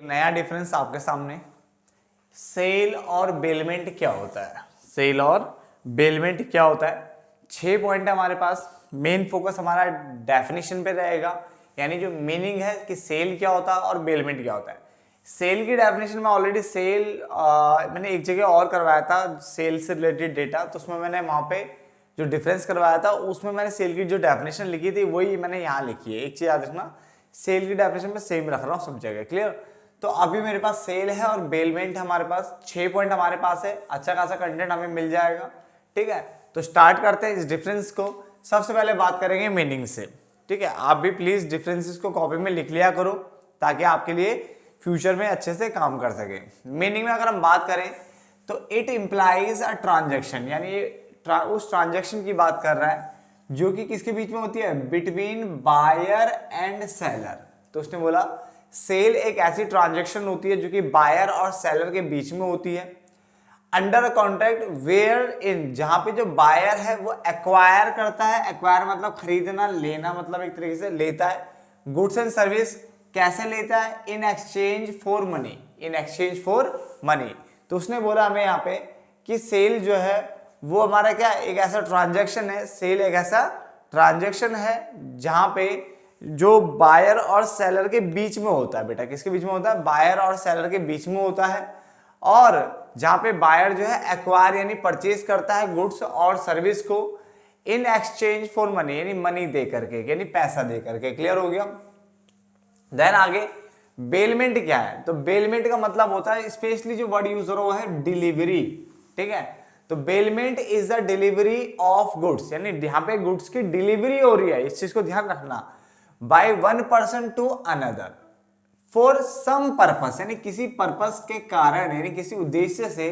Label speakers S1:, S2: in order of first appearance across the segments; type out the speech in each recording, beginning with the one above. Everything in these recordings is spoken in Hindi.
S1: नया डिफरेंस आपके सामने। सेल और बेलमेंट क्या होता है? सेल और बेलमेंट क्या होता है? 6 पॉइंट है हमारे पास। मेन फोकस हमारा डेफिनेशन पे रहेगा, यानी जो मीनिंग है कि सेल क्या होता है और बेलमेंट क्या होता है। सेल की डेफिनेशन में ऑलरेडी मैंने एक जगह और करवाया था सेल से रिलेटेड डेटा, तो उसमें मैंने वहां पे जो डिफरेंस करवाया था उसमें मैंने सेल की जो डेफिनेशन लिखी थी वही मैंने यहाँ लिखी है। एक चीज याद रखना, सेल की डेफिनेशन में सेम रख रहा हूँ सब जगह। क्लियर? तो अभी मेरे पास सेल है और बेलमेंट है हमारे पास। 6 पॉइंट हमारे पास है, अच्छा खासा कंटेंट हमें मिल जाएगा। ठीक है, तो स्टार्ट करते हैं इस डिफरेंस को। सबसे पहले बात करेंगे मीनिंग से। ठीक है, आप भी प्लीज डिफरेंसेस को कॉपी में लिख लिया करो ताकि आपके लिए फ्यूचर में अच्छे से काम कर सके। मीनिंग में अगर हम बात करें तो इट इंप्लाइज अ ट्रांजेक्शन, यानी ये उस ट्रांजेक्शन की बात कर रहा है जो कि किसके बीच में होती है? Between buyer and seller. तो उसने बोला सेल एक ऐसी ट्रांजेक्शन होती है जो कि बायर और सेलर के बीच में होती है अंडर कॉन्ट्रैक्ट वेयर इन, जहां पे जो बायर है वो एक्वायर करता है। एक्वायर मतलब खरीदना, लेना मतलब एक तरीके से लेता है गुड्स एंड सर्विस। कैसे लेता है? इन exchange for money, in exchange for money. तो उसने बोला हमें यहाँ पे कि सेल जो है वो हमारा क्या एक ऐसा ट्रांजैक्शन है, सेल एक ऐसा ट्रांजैक्शन है जहां पे जो बायर और सेलर के बीच में होता है। बेटा किसके बीच में होता है? बायर और सेलर के बीच में होता है। और जहां पे बायर जो है एक्वायर यानी परचेज करता है गुड्स और सर्विस को इन एक्सचेंज फॉर मनी, यानी मनी दे करके, यानी पैसा दे करके। क्लियर हो गया? देन आगे बेलमेंट क्या है? तो बेलमेंट का मतलब होता है, स्पेशली जो वर्ड यूज हो रहा है डिलीवरी। ठीक है, तो bailment is the delivery of goods, यानी यहाँ पे गुड्स की डिलीवरी हो रही है, इस चीज को ध्यान रखना। By one person to another for some purpose, यानी किसी पर्पस के कारण, यानी किसी उद्देश्य से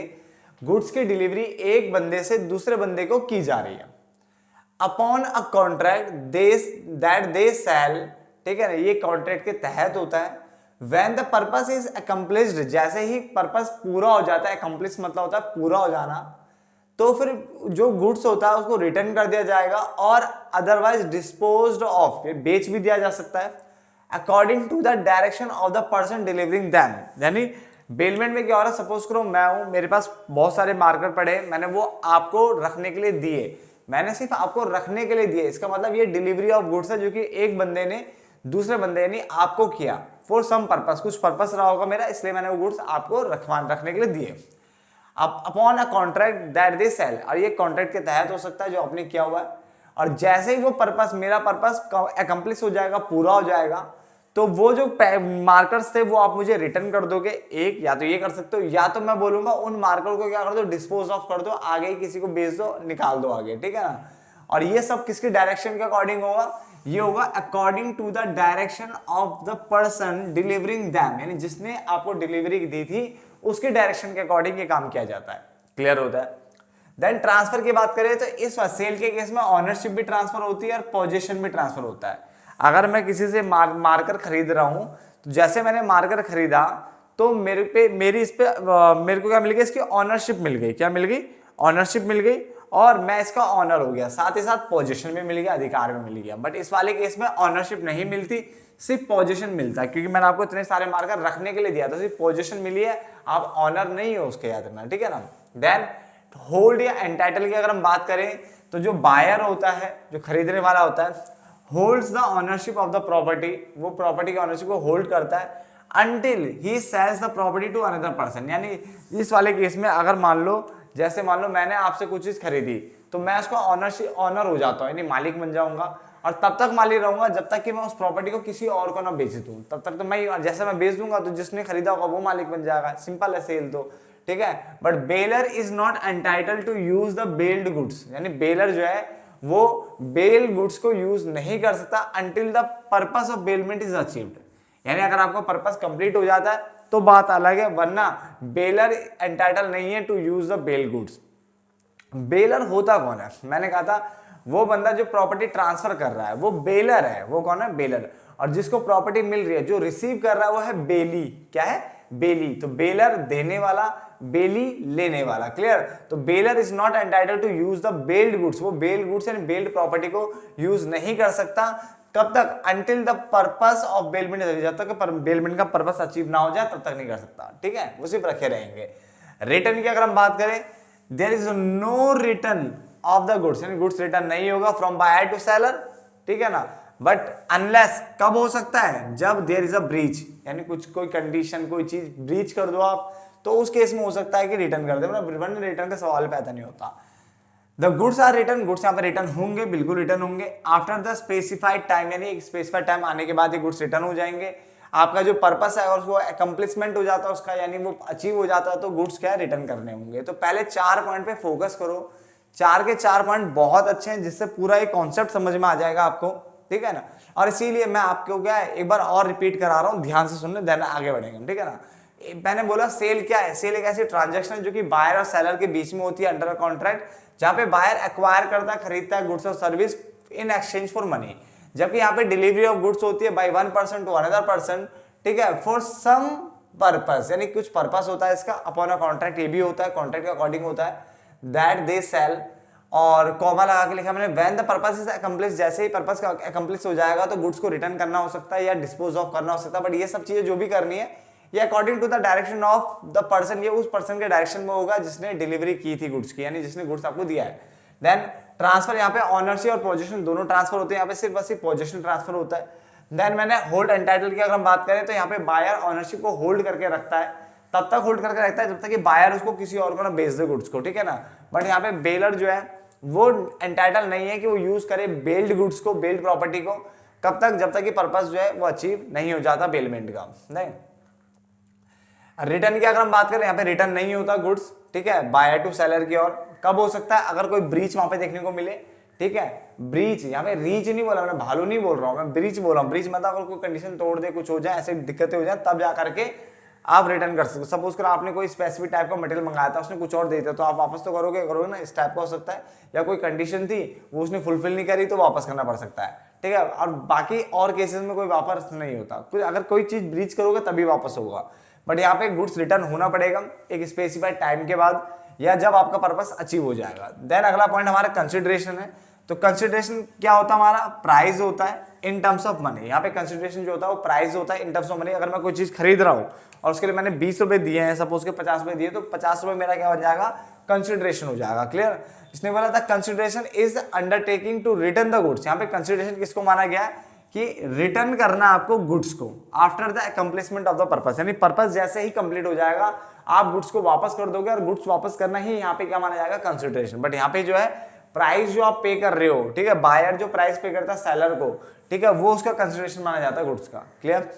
S1: गुड्स की डिलीवरी एक बंदे से दूसरे बंदे को की जा रही है। Upon a contract that they sell, ठीक है ना, ये कॉन्ट्रैक्ट के तहत होता है। When the purpose is accomplished, जैसे ही पर्पस पूरा हो जाता है, अकम्प्लिश मतलब होता है पूरा हो जाना, तो फिर जो गुड्स होता है उसको रिटर्न कर दिया जाएगा और अदरवाइज डिस्पोज्ड ऑफ, बेच भी दिया जा सकता है according to the direction of the person delivering them. यानी बेलमेंट में क्या हो रहा है? सपोज करो मैं हूं, मेरे पास बहुत सारे मार्कर पड़े, मैंने वो आपको रखने के लिए दिए, मैंने सिर्फ आपको रखने के लिए दिए। इसका मतलब ये डिलीवरी ऑफ गुड्स है जो कि एक बंदे ने दूसरे बंदे यानी आपको किया फॉर सम पर्पस, कुछ पर्पस रहा होगा मेरा, इसलिए मैंने वो गुड्स आपको रखने के लिए दिए। अब upon a contract that they sell, और ये कॉन्ट्रैक्ट के तहत हो सकता है जो आपने किया हुआ है। और जैसे ही वो पर्पस, मेरा पर्पस अकम्प्लिश हो जाएगा, पूरा हो जाएगा, तो वो जो मार्कर्स थे वो आप मुझे रिटर्न कर दोगे। एक या तो ये कर सकते हो, या तो मैं बोलूंगा उन मार्कर को क्या कर दो? डिस्पोज ऑफ कर दो, आगे ही किसी को बेच दो, निकाल दो आगे। ठीक है ना? और ये सब किसकी डायरेक्शन के अकॉर्डिंग होगा? ये होगा according to the direction of the person delivering them, यानी जिसने आपको डिलीवरी दी थी उसके डायरेक्शन के अकॉर्डिंग ये काम किया जाता है। क्लियर होता है? देन ट्रांसफर की बात करें तो इस सेल के केस में ऑनरशिप भी ट्रांसफर होती है और पोजीशन भी ट्रांसफर होता है। अगर मैं किसी से मार्कर खरीद रहा हूं, तो जैसे मैंने मार्कर खरीदा तो मेरे को क्या मिल गया? इसकी ऑनरशिप मिल गई। क्या मिल गई? ऑनरशिप मिल गई, और मैं इसका ऑनर हो गया, साथ ही साथ पोजीशन भी मिल गया, अधिकार भी मिल गया। बट इस वाले केस में ऑनरशिप नहीं मिलती, सिर्फ पोजीशन मिलता है, क्योंकि मैंने आपको इतने सारे मार्कर रखने के लिए दिया था, सिर्फ पोजीशन मिली है, आप ऑनर नहीं हो, उसके याद रखना। ठीक है ना? देन होल्ड या एंटाइटल की अगर हम बात करें तो जो बायर होता है, जो खरीदने वाला होता है, holds the ownership of the property, वो प्रॉपर्टी की ऑनरशिप को होल्ड करता है until he sells the property to another person. यानी इस वाले केस में अगर मान लो मैंने आपसे कुछ चीज खरीदी, तो मैं उसका ऑनर हो जाता हूँ, यानी मालिक बन जाऊंगा, और तब तक मालिक रहूंगा जब तक कि मैं उस प्रॉपर्टी को किसी और को ना बेच दूं। तब तक तो मैं, जैसे मैं बेच दूंगा तो जिसने खरीदा होगा वो मालिक बन जाएगा। सिंपल है सेल तो। ठीक है? But bailor is not entitled to use the bailed goods, यानी बेलर जो है वो बेल गुड्स को यूज नहीं कर सकता until the purpose of bailment is achieved. यानी अगर आपका पर्पस कंप्लीट हो जाता है तो बात अलग है, वरना बेलर एंटाइटल नहीं है to use the bail goods. Bailor होता कौन है? मैंने कहा था वो बंदा जो प्रॉपर्टी ट्रांसफर कर रहा है वो बेलर है। वो कौन है? बेलर। और जिसको प्रॉपर्टी मिल रही है, जो रिसीव कर रहा है, वो है बेली। क्या है? बेली। तो बेलर देने वाला, बेली लेने वाला। क्लियर? तो bailor is not entitled to use the bailed goods, वो बेल्ड गुड्स यानी बेल्ड प्रॉपर्टी को यूज नहीं कर सकता कब तक? Until the purpose of bailment, जब तक बेलमेंट का पर्पस अचीव ना हो जाए तब तक नहीं कर सकता, ठीक है, वो सिर्फ रखे रहेंगे। रिटर्न की अगर हम बात करें, there is no return of the goods, यानी गुड्स रिटर्न नहीं होगा फ्रॉम बायर टू सेलर, ठीक है ना, बट अनलेस कब हो सकता है? जब देयर इज अ ब्रीच, यानी कुछ कोई कंडीशन कोई चीज ब्रीच कर दो आप, तो उस केस में हो सकता है कि रिटर्न कर दे, मतलब रिटर्न का सवाल पैदा नहीं होता। The goods are return, goods यहाँ पे रिटर्न होंगे, बिल्कुल रिटर्न होंगे आफ्टर द स्पेसिफाइड टाइम, यानी एक स्पेसिफाइड टाइम आने के बाद ये गुड्स रिटर्न हो जाएंगे। आपका जो पर्पस है और उसको अकम्प्लिशमेंट हो जाता है उसका, यानी वो अचीव हो जाता है, तो गुड्स क्या है? रिटर्न करने होंगे। तो पहले 4 पॉइंट पे फोकस करो, 4 के 4 पॉइंट बहुत अच्छे हैं, जिससे पूरा एक कॉन्सेप्ट समझ में आ जाएगा आपको, ठीक है ना। और इसीलिए मैं आपको क्या है एक बार और रिपीट करा रहा हूँ, ध्यान से सुनने, देन आगे बढ़ेंगे, ठीक है ना। मैंने बोला सेल क्या है? सेल एक ऐसी ट्रांजैक्शन है जो कि बायर और सेलर के बीच में होती है अंडर कॉन्ट्रैक्ट, जहां पे बायर एक्वायर करता है, खरीदता है गुड्स और service in exchange for money, जबकि यहाँ पे डिलीवरी ऑफ गुड्स होती है by one person to another person, ठीक है, फॉर सम पर्पस, यानी कुछ पर्पस होता है इसका, अपॉन अ कॉन्ट्रैक्ट, ये भी होता है कॉन्ट्रैक्ट के अकॉर्डिंग होता है, दैट दे सेल, और कॉमा लगा के लिखा मैंने, when the purpose is accomplish, जैसे ही पर्पस का अकम्प्लिश हो जाएगा तो गुड्स को रिटर्न करना हो सकता है या डिस्पोज ऑफ करना हो सकता है, बट ये सब चीजें जो भी करनी है ये according to the direction of the person, ये उस पर्सन के डायरेक्शन में होगा जिसने डिलीवरी की थी गुड्स की, यानी जिसने गुड्स आपको दिया है। देन ट्रांसफर, यहाँ पे ऑनरशिप और पोजीशन दोनों ट्रांसफर होते हैं, यहाँ पे सिर्फ बस पोजीशन ट्रांसफर होता है। देन मैंने होल्ड एंटाइटल की अगर हम बात करें तो यहाँ पे बायर ऑनरशिप को होल्ड करके रखता है, तब तक होल्ड करके रखता है जब तक कि बायर उसको किसी और को ना बेच दे गुड्स को, ठीक है ना। बट यहाँ पे बेलर जो है वो एंटाइटल नहीं है कि वो यूज करे बेल्ड गुड्स को, बेल्ड प्रॉपर्टी को, कब तक? जब तक कि पर्पस जो है वो अचीव नहीं हो जाता बेलमेंट का। नहीं, रिटर्न की अगर हम बात करें, यहाँ पे रिटर्न नहीं होता गुड्स, ठीक है, बायर टू सेलर की ओर। कब हो सकता है? अगर कोई ब्रीच वहां पे देखने को मिले, ठीक है, ब्रीच, यहाँ पे रीच नहीं बोला मैंने, भालू नहीं बोल रहा हूँ मैं, ब्रीच बोल रहा हूँ। ब्रीच मतलब अगर कोई कंडीशन तोड़ दे, कुछ हो जाए, ऐसे दिक्कतें हो जाए, तब जा करके आप रिटर्न कर सकते हो। सपोज करो आपने कोई स्पेसिफिक टाइप का मटेरियल मंगाया था, उसने कुछ और दे दिया, तो आप वापस तो करोगे ना, इस टाइप का हो सकता है। या कोई कंडीशन थी वो उसने फुलफिल नहीं करी तो वापस करना पड़ सकता है, ठीक है। और बाकी और केसेस में कोई वापस नहीं होता, कुछ अगर कोई चीज ब्रीच करोगे तभी वापस होगा। बट यहाँ पे गुड्स रिटर्न होना पड़ेगा एक स्पेसिफाइड टाइम के बाद, या जब आपका पर्पस अचीव हो जाएगा। देन अगला पॉइंट हमारा कंसिडरेशन है। तो कंसिडरेशन क्या होता है? हमारा प्राइस होता है इन टर्म्स ऑफ मनी। यहाँ पे कंसिडरेशन जो होता है वो प्राइस होता है इन टर्म्स ऑफ मनी। अगर मैं कोई चीज खरीद रहा हूँ और उसके लिए मैंने 20 रुपए दिए हैं, सपोज के 50 रुपए दिए, तो 50 रुपए मेरा क्या बन जाएगा? कंसिडरेशन हो जाएगा। क्लियर? इसने बोला था consideration is undertaking to return the goods. यहाँ पे कंसिडरेशन किसको माना गया है? कि रिटर्न करना आपको गुड्स को after the accomplishment of the purpose, यानी पर्पस जैसे ही कंप्लीट हो जाएगा आप गुड्स को वापस कर दोगे, और गुड्स वापस करना ही यहाँ पे क्या माना जाएगा? कंसिडरेशन। बट यहाँ पे जो है प्राइस जो आप पे कर रहे हो, ठीक है, बायर जो प्राइस पे करता है सेलर को, ठीक है, वो उसका कंसिडरेशन माना जाता है गुड्स का। क्लियर?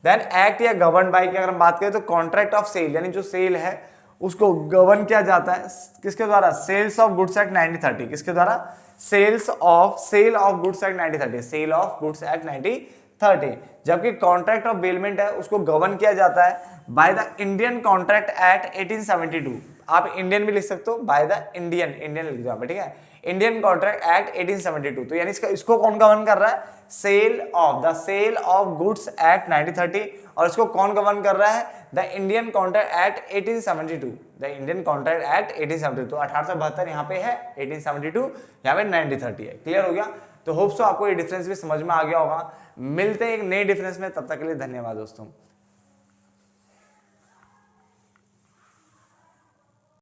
S1: देन एक्ट या गवर्न बाय की अगर हम बात करें तो कॉन्ट्रैक्ट ऑफ सेल, यानी जो सेल है उसको गवर्न किया जाता है किसके द्वारा? Sales of Goods Act 1930। किसके द्वारा? Sale of Goods Act 1930, Sale of Goods Act 1930। जबकि कॉन्ट्रैक्ट ऑफ बेलमेंट है उसको गवर्न किया जाता है by the Indian Contract Act 1872। आप इंडियन भी लिख सकते हो, बाय द इंडियन लिख दो, ठीक है, इंडियन कॉन्ट्रैक्ट एक्ट 1872। तो यानी इसको कौन गवर्न कर रहा है? Sale of Goods Act 1930। और इसको कौन गवर्न कर रहा है? The Indian Contract Act 1872, the Indian Contract Act 1872। तो 1872 यहाँ पे है, 1872 यहाँ पे 1930 है। क्लियर हो गया? तो होप सो आपको ये डिफरेंस भी समझ में आ गया होगा। मिलते हैं एक नए डिफरेंस में, तब तक के लिए धन्यवाद दोस्तों।